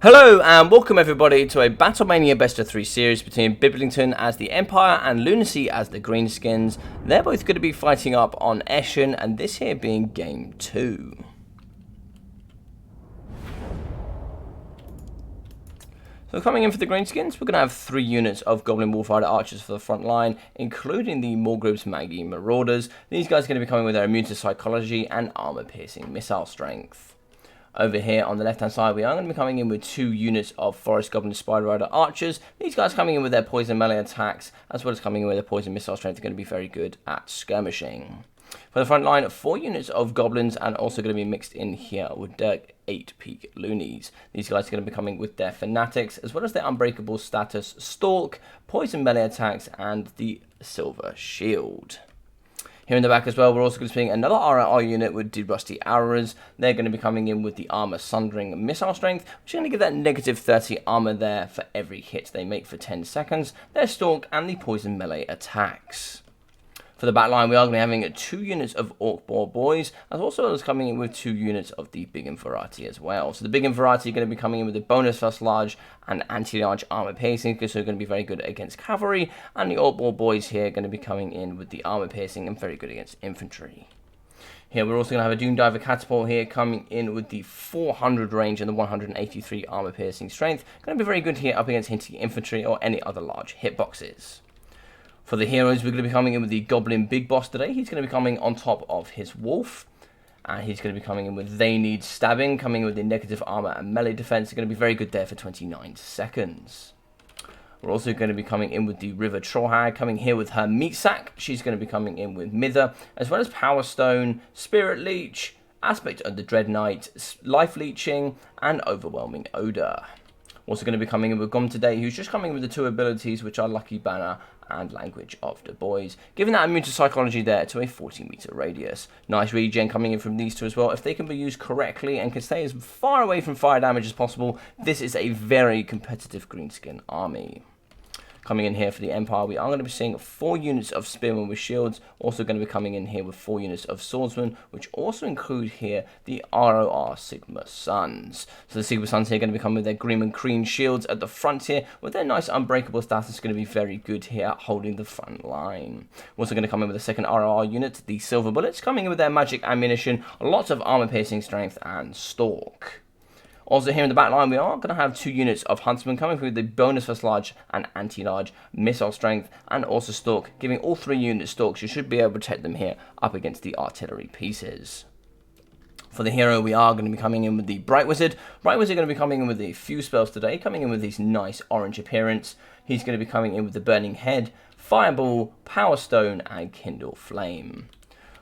Hello and welcome everybody to a BattleMania Best of 3 series between Biblington as the Empire and Lunacy as the Greenskins. They're both going to be fighting up on Eschen, and this here being Game 2. So coming in for the Greenskins, we're going to have 3 units of Goblin Warfighter Archers for the front line, including the Morgroup's Maggie Marauders. These guys are going to be coming with their immune to psychology and armor-piercing missile strength. Over here on the left hand side, we are going to be coming in with 2 units of Forest Goblin Spider Rider Archers. These guys coming in with their poison melee attacks, as well as coming in with their poison missile strength, are going to be very good at skirmishing. For the front line, 4 units of Goblins, and also going to be mixed in here with their 8 Peak Loonies. These guys are going to be coming with their Fanatics, as well as their Unbreakable status, Stalk, poison melee attacks, and the Silver Shield. Here in the back as well, we're also going to be seeing another RR unit with the Rusty Arrows. They're going to be coming in with the Armor Sundering Missile Strength, which is going to give that negative 30 armor there for every hit they make for 10 seconds. Their Stalk and the Poison Melee attacks. For the back line, we are going to be having 2 units of Orc Boar Boys, as also as coming in with 2 units of the Big and Variety as well. So the Big and Variety are going to be coming in with the bonus first large and anti-large armor piercing, because they're going to be very good against cavalry, and the Orc Boar Boys here are going to be coming in with the armor piercing and very good against infantry. Here we're also going to have a Doom Diver Catapult here coming in with the 400 range and the 183 armor piercing strength. Going to be very good here up against hinty infantry or any other large hitboxes. For the heroes, we're going to be coming in with the Goblin Big Boss today. He's going to be coming on top of his Wolf. And he's going to be coming in with They Need Stabbing, coming in with the negative armor and melee defense. It's going to be very good there for 29 seconds. We're also going to be coming in with the River Trollhag, coming here with her Meat Sack. She's going to be coming in with Mither, as well as Power Stone, Spirit Leech, Aspect of the Dread Knight, Life Leeching, and Overwhelming Odor. Also going to be coming in with Gom today, who's just coming in with the 2 abilities, which are Lucky Banner and Language of the Boys, giving that immune to psychology there to a 40-meter radius. Nice regen coming in from these 2 as well. If they can be used correctly and can stay as far away from fire damage as possible, this is a very competitive Greenskin army. Coming in here for the Empire, we are going to be seeing 4 units of Spearmen with shields, also going to be coming in here with 4 units of Swordsmen, which also include here the ROR Sigma Suns. So the Sigma Suns here are going to be coming with their Green and Cream shields at the front here, with their nice Unbreakable status going to be very good here, holding the front line. We're also going to come in with the second ROR unit, the Silver Bullets, coming in with their magic ammunition, lots of armor piercing strength, and Stalk. Also here in the back line, we are going to have 2 units of Huntsmen coming through the bonus first large and anti-large missile strength, and also Stalk, giving all 3 units Stalks. You should be able to protect them here up against the artillery pieces. For the hero, we are going to be coming in with the Bright Wizard. Bright Wizard are going to be coming in with a few spells today, coming in with this nice orange appearance. He's going to be coming in with the Burning Head, Fireball, Power Stone, and Kindle Flame.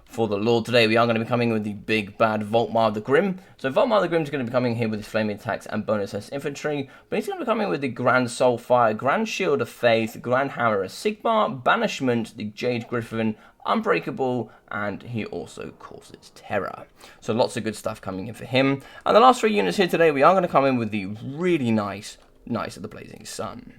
For the Lord today, we are going to be coming with the big bad Voltmar the Grim. So Voltmar the Grim is going to be coming here with his flaming attacks and bonus as infantry, but he's going to be coming with the Grand Soulfire, Grand Shield of Faith, Grand Hammer of Sigmar, Banishment, the Jade Griffin, Unbreakable, and he also causes terror. So lots of good stuff coming in for him. And the last 3 units here today, we are going to come in with the really nice Knights of the Blazing Sun.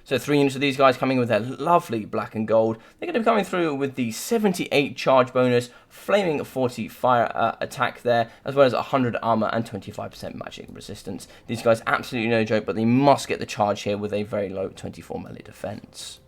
So 3 units of these guys coming with their lovely black and gold. They're going to be coming through with the 78 charge bonus, flaming 40 fire attack there, as well as 100 armor and 25% magic resistance. These guys absolutely no joke, but they must get the charge here with a very low 24 melee defense.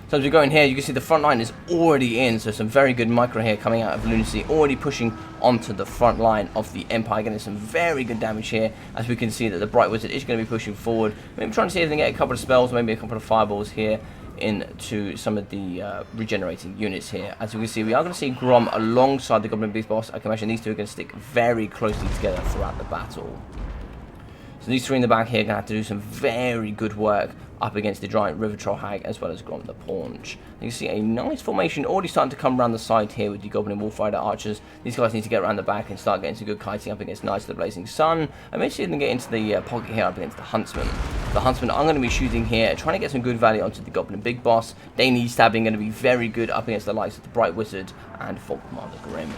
So as we go in here, you can see the front line is already in, so some very good micro here coming out of Lunacy, already pushing onto the front line of the Empire, getting some very good damage here, as we can see that the Bright Wizard is going to be pushing forward. Maybe trying to see if they can get a couple of spells, maybe a couple of fireballs here into some of the regenerating units here. As we can see, we are going to see Grom alongside the Goblin Big Boss. I can imagine these 2 are going to stick very closely together throughout the battle. So these 3 in the back here are going to have to do some very good work up against the giant River Trollhag, as well as Grom the Paunch. You can see a nice formation already starting to come around the side here with the Goblin Warfighter Archers. These guys need to get around the back and start getting some good kiting up against Knights of the Blazing Sun. And maybe see them get into the pocket here up against the Huntsmen. The Huntsmen are going to be shooting here, trying to get some good value onto the Goblin Big Boss. They need stabbing, going to be very good up against the likes of the Bright Wizard and Voltmar the Grim.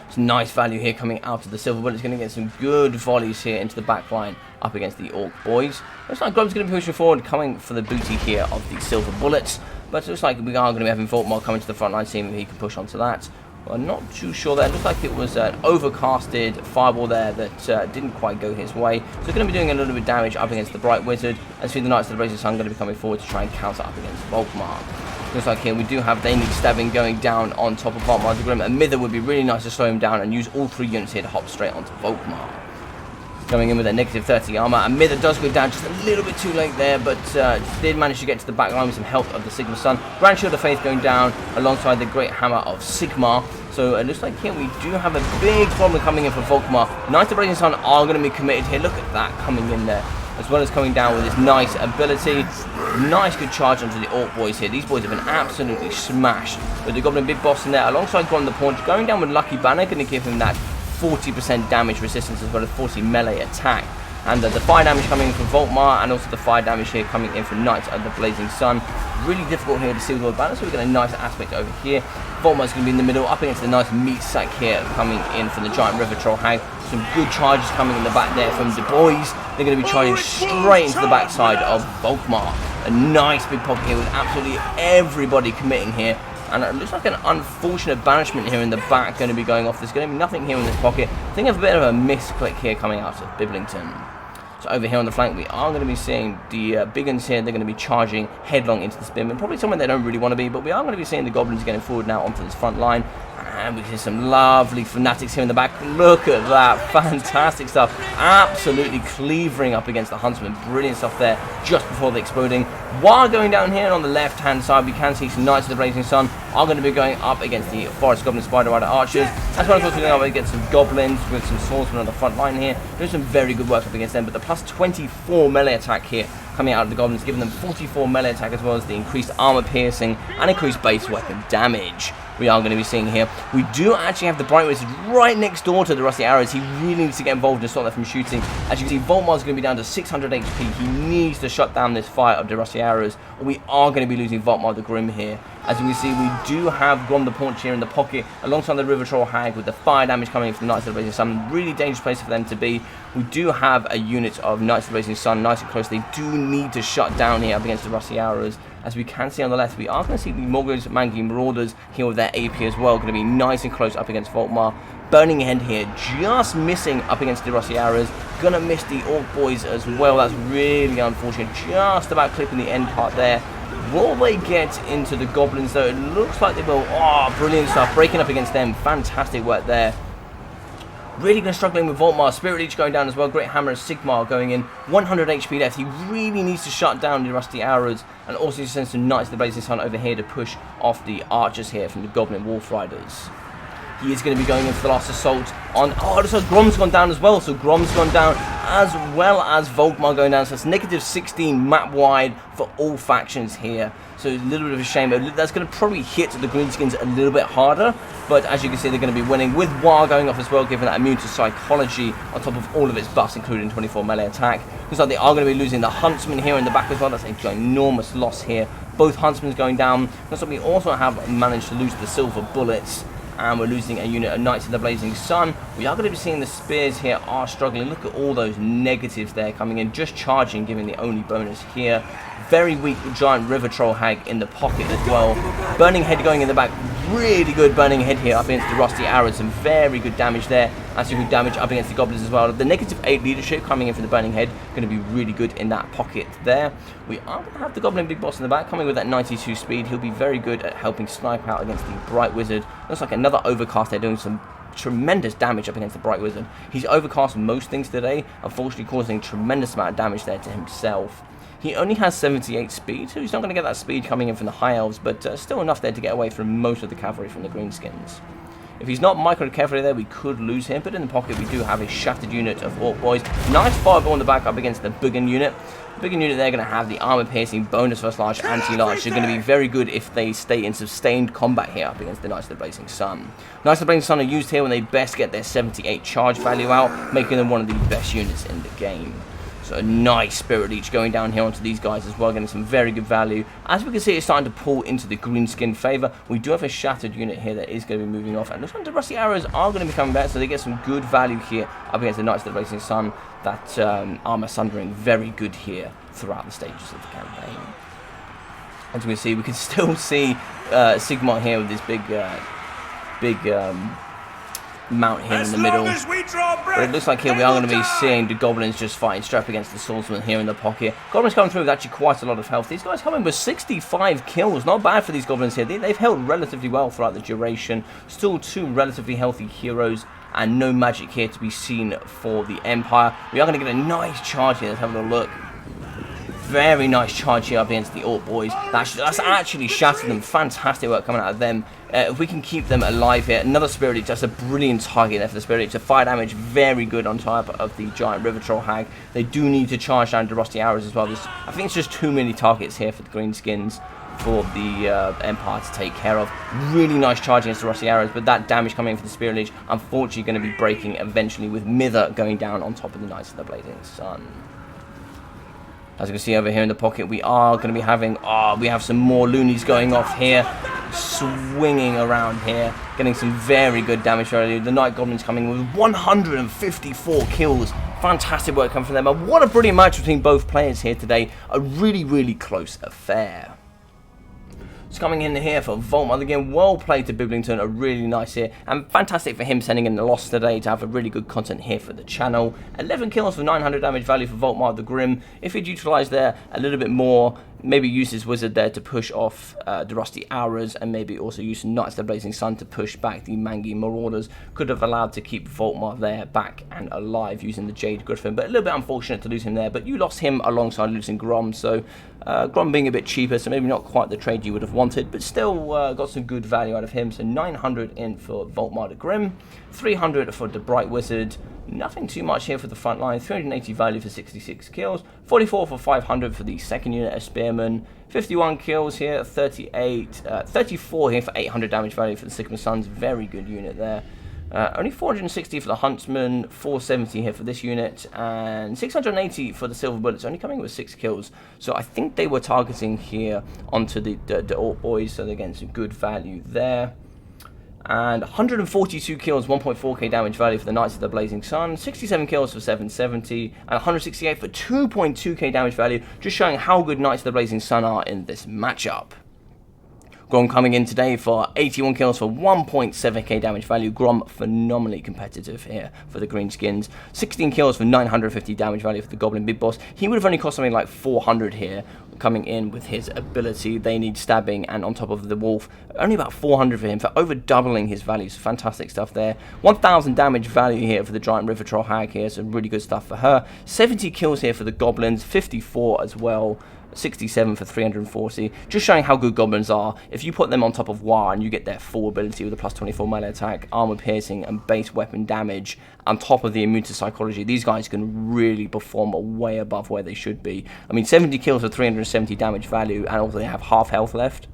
Some nice value here coming out of the Silver Bullet. It's going to get some good volleys here into the back line up against the Orc Boys. Looks like Grom's going to be pushing forward, coming for the booty here of the Silver Bullets. But it looks like we are going to be having Voltmar coming to the front line, seeing if he can push onto that. Well, I'm not too sure there. It looks like it was an overcasted fireball there that didn't quite go his way. So we're going to be doing a little bit of damage up against the Bright Wizard. And see the Knights of the Blazing Sun going to be coming forward to try and counter up against Volkmar. Looks like here we do have they need stabbing going down on top of Volkmar the Grim. And Mither would be really nice to slow him down and use all 3 units here to hop straight onto Volkmar. Coming in with a negative 30 armor, and Mither does go down just a little bit too late there, but did manage to get to the back line with some help of the Sigma Sun. Grand Shield of Faith going down alongside the Great Hammer of Sigmar. So it looks like here we do have a big problem coming in for Volkmar. Knights of Blazing Sun are going to be committed here. Look at that coming in there, as well as coming down with his nice ability. Nice good charge onto the Orc boys here. These boys have been absolutely smashed. With the Goblin Big Boss in there alongside Grom the Paunch, going down with Lucky Banner, going to give him that 40% damage resistance as well as 40 melee attack. And the fire damage coming in from Volkmar, and also the fire damage here coming in from Knights of the Blazing Sun. Really difficult here to see with all the balance, so we've got a nice aspect over here. Volkmar's going to be in the middle, up against the nice meat sack here coming in from the Giant River Troll Hag. Some good charges coming in the back there from the boys. They're going to be charging straight into the backside of Volkmar. A nice big pocket here with absolutely everybody committing here. And it looks like an unfortunate banishment here in the back going to be going off. There's going to be nothing here in this pocket. I think I have a bit of a misclick here coming out of Biblington. So over here on the flank, we are going to be seeing the big uns here. They're going to be charging headlong into the spearmen. Probably somewhere they don't really want to be, but we are going to be seeing the goblins getting forward now onto this front line. And we see some lovely fanatics here in the back. Look at that. Fantastic stuff. Absolutely cleavering up against the huntsman. Brilliant stuff there just before the exploding. While going down here on the left-hand side, we can see some Knights of the Blazing Sun are going to be going up against the Forest Goblin Spider Rider Archers. As well as also going up against some Goblins with some Swordsmen on the front line here. Doing some very good work up against them. But the plus 24 melee attack here coming out of the Goblins, giving them 44 melee attack as well as the increased armor piercing and increased base weapon damage. We are going to be seeing here. We do actually have the Bright Wizard right next door to the Rusty Arrows. He really needs to get involved and stop that from shooting. As you can see, Volkmar's going to be down to 600 HP. He needs to shut down this fire of the Rusty Arrows, or we are going to be losing Volkmar the Grim here. As you can see, we do have Grom the Paunch here in the pocket, alongside the River Troll Hag with the fire damage coming in from the Knights of the Blazing Sun. Really dangerous place for them to be. We do have a unit of Knights of the Blazing Sun nice and close. They do need to shut down here up against the Rusty Arrows. As we can see on the left, we are going to see the Morgul's Mangy Marauders here with their AP as well. Going to be nice and close up against Volkmar. Burning Head here, just missing up against the Rusty Arrows. Gonna miss the Orc boys as well. That's really unfortunate. Just about clipping the end part there. Will they get into the Goblins though? It looks like they will. Oh, brilliant stuff. Breaking up against them. Fantastic work there. Really going to struggling with Volkmar. Spirit Leech going down as well. Great Hammer of Sigmar going in. 100 HP left. He really needs to shut down the Rusty Arrows. And also send some Knights of the Blazing Sun over here to push off the archers here from the Goblin Wolf Riders. He is going to be going in for the last assault on... Oh, looks like Grom's gone down as well. So Grom's gone down as well as Volkmar going down. So it's negative 16 map wide for all factions here. So a little bit of a shame. That's going to probably hit the Greenskins a little bit harder. But as you can see, they're going to be winning with War going off as well, given that immune to psychology on top of all of its buffs, including 24 melee attack. Looks like they are going to be losing the Huntsman here in the back as well. That's a ginormous loss here. Both Huntsmen going down. Looks like we also have managed to lose the Silver Bullets. And we're losing a unit of Knights of the Blazing Sun. We are going to be seeing the Spears here are struggling. Look at all those negatives there coming in. Just charging, giving the only bonus here. Very weak Giant River Troll Hag in the pocket as well. Burning Head going in the back. Really good Burning Head here up against the Rusty Arrows. Some very good damage there. And some good damage up against the Goblins as well. The negative 8 leadership coming in for the Burning Head. Going to be really good in that pocket there. We are going to have the Goblin Big Boss in the back. Coming with that 92 speed. He'll be very good at helping snipe out against the Bright Wizard. Looks like another overcast there doing some tremendous damage up against the Bright Wizard. He's overcast most things today. Unfortunately causing tremendous amount of damage there to himself. He only has 78 speed, so he's not going to get that speed coming in from the High Elves, but still enough there to get away from most of the cavalry from the Greenskins. If he's not micro carefully there, we could lose him, but in the pocket we do have a shattered unit of Orc boys. Nice fireball in the back up against the Buggen unit. The Buggen unit, they're going to have the armor piercing bonus first large anti-large. They're going to be very good if they stay in sustained combat here up against the Knights of the Blazing Sun. Knights of the Blazing Sun are used here when they best get their 78 charge value out, making them one of the best units in the game. So a nice Spirit Leech going down here onto these guys as well, getting some very good value. As we can see, it's starting to pull into the Greenskin favour. We do have a shattered unit here that is going to be moving off. And looks like the Rusty Arrows are going to be coming back, so they get some good value here up against the Knights of the Blazing Sun. That armour sundering very good here throughout the stages of the campaign. As we can see, we can still see Sigmar here with this big big mount here in the middle. But it looks like here we are going to be seeing the goblins just fighting straight up against the swordsman here in the pocket. Goblins coming through with actually quite a lot of health. These guys coming with 65 kills. Not bad for these goblins here. They've held relatively well throughout the duration. Still 2 relatively healthy heroes. And no magic here to be seen for the Empire. We are going to get a nice charge here. Let's have a little look. Very nice charge here up against the Orc boys. That's actually shattered them. Fantastic work coming out of them. If we can keep them alive here. Another Spirit Leech. That's a brilliant target there for the Spirit Leech. The fire damage, very good on top of the giant River Troll Hag. They do need to charge down to Rusty Arrows as well. I think it's just too many targets here for the Greenskins for the Empire to take care of. Really nice charge against the Rusty Arrows, but that damage coming in for the Spirit Leech, unfortunately going to be breaking eventually, with Mither going down on top of the Knights of the Blazing Sun. As you can see over here in the pocket, we are going to be having, we have some more loonies going off here, swinging around here, getting some very good damage value. The Night Goblins coming with 154 kills. Fantastic work coming from them. And what a brilliant match between both players here today. A really, really close affair. It's coming in here for Voltmar again. Well played to Biblington, a really nice here, and fantastic for him sending in the loss today to have a really good content here for the channel. 11 kills for 900 damage value for Voltmar the Grim. If he'd utilised there a little bit more, maybe use his wizard there to push off the Rusty Arrows, and maybe also use Knights of the Blazing Sun to push back the Mangi Marauders, could have allowed to keep Voltmar there back and alive using the Jade Griffin. But a little bit unfortunate to lose him there, but you lost him alongside losing Grom, so Grom being a bit cheaper, so maybe not quite the trade you would have wanted, but still got some good value out of him. So 900 in for Voltmar the Grim, 300 for the Bright Wizard. Nothing too much here for the front line. 380 value for 66 kills, 44 for 500 for the second unit of Spearmen, 51 kills here, 34 here for 800 damage value for the Sigma Suns. Very good unit there. Only 460 for the Huntsman, 470 here for this unit, and 680 for the Silver Bullets, only coming with 6 kills. So I think they were targeting here onto the Orc boys, so they're getting some good value there. And 142 kills, 1.4k damage value for the Knights of the Blazing Sun, 67 kills for 770, and 168 for 2.2k damage value, just showing how good Knights of the Blazing Sun are in this matchup. Grom coming in today for 81 kills for 1.7k damage value. Grom phenomenally competitive here for the Greenskins. 16 kills for 950 damage value for the Goblin Big Boss. He would have only cost something like 400 here, coming in with his ability. They need stabbing, and on top of the Wolf, only about 400 for him, for over doubling his values. Fantastic stuff there. 1000 damage value here for the Giant River Troll Hag here, so really good stuff for her. 70 kills here for the Goblins, 54 as well. 67 for 340, just showing how good goblins are. If you put them on top of War and you get their full ability with a plus 24 melee attack, armor piercing, and base weapon damage, on top of the immune to psychology, these guys can really perform way above where they should be. I mean, 70 kills for 370 damage value, and also they have half health left.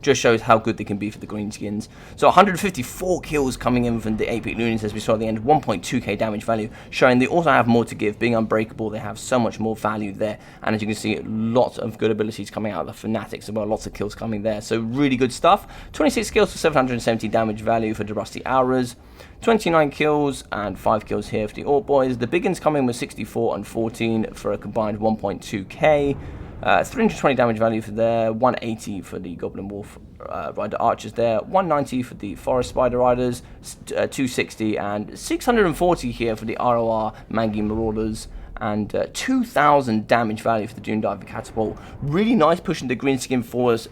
Just shows how good they can be for the Greenskins. So 154 kills coming in from the 8-bit Loonies, as we saw at the end, 1.2k damage value, showing they also have more to give. Being unbreakable, they have so much more value there. And as you can see, lots of good abilities coming out of the Fanatics as well, lots of kills coming there. So really good stuff. 26 kills for 770 damage value for the Rusty Auras. 29 kills and 5 kills here for the Orc boys. The Biggins coming with 64 and 14 for a combined 1.2k. 320 damage value for there, 180 for the Goblin Wolf Rider Archers there, 190 for the Forest Spider Riders, 260 and 640 here for the ROR Mangi Marauders, and 2,000 damage value for the Doom Diver Catapult. Really nice pushing the Greenskin force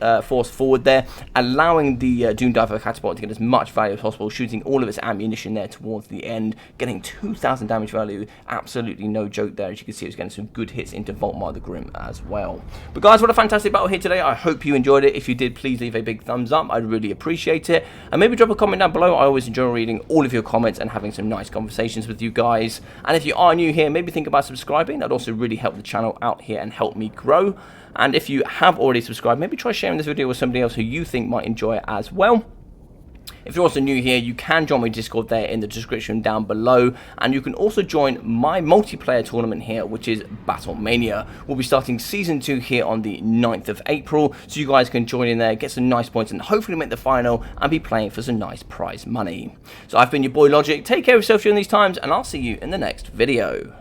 forward there, allowing the Doom Diver Catapult to get as much value as possible, shooting all of its ammunition there towards the end, getting 2,000 damage value. Absolutely no joke there. As you can see, it was getting some good hits into Voltmar the Grim as well. But guys, what a fantastic battle here today. I hope you enjoyed it. If you did, please leave a big thumbs up. I'd really appreciate it. And maybe drop a comment down below. I always enjoy reading all of your comments and having some nice conversations with you guys. And if you are new here, maybe think about subscribing. That'd also really help the channel out here and help me grow. And if you have already subscribed, maybe try sharing this video with somebody else who you think might enjoy it as well. If you're also new here, you can join my Discord there in the description down below, and you can also join my multiplayer tournament here, which is BattleMania. We'll be starting Season 2 here on the 9th of April, so you guys can join in there, get some nice points, and hopefully make the final and be playing for some nice prize money. So I've been your boy Logic. Take care of yourself during these times, and I'll see you in the next video.